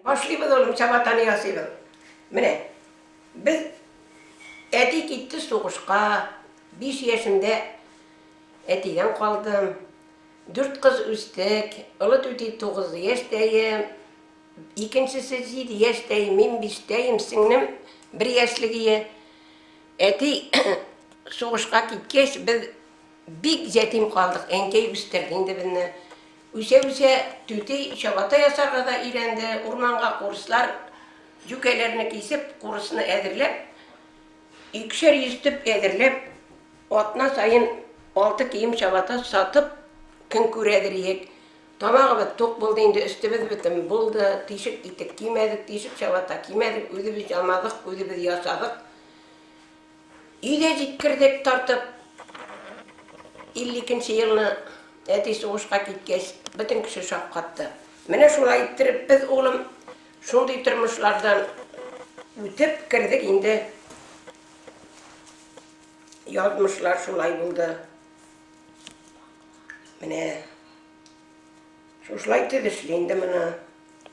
Башлыйбыз улым, чабатаны ясыйбыз. Менә, без әти китте сугышка, 5 яшымда әтидән калдым. 4 кыз үстек, улы түти 9 яшьтәйем, икенчесе 7 яшьтәй, мин 5тәйем, сеңнем 1 яшьлеге. Әти сугышка киткәч, без бик җәтим калдык, әнкәй үстерде инде безне. Үсә-үсә түти чабата ясарга да өйрәнде, урманга курслар, жүкәләрне кисеп, курсны әзерләп, 200 төп әзерләп, атна сайын 6 кием чабата сатып, көн күрәдер. Тамагыбыз тук булды инде, өстебез бөтен булды, тишек итек кимәдек, тишек чабата кимәдек, үзебез ямадык, үзебез ясадык. Өйдә җиткердек тартып, 52нче елны әти сугышка киткәч, бөтен кеше шаккатты. Менә шулай иттереп, без улым шундый тормышлардан үтеп кирдек инде. Язмышлар шулай булды. Менә шулай төзешле инде моны.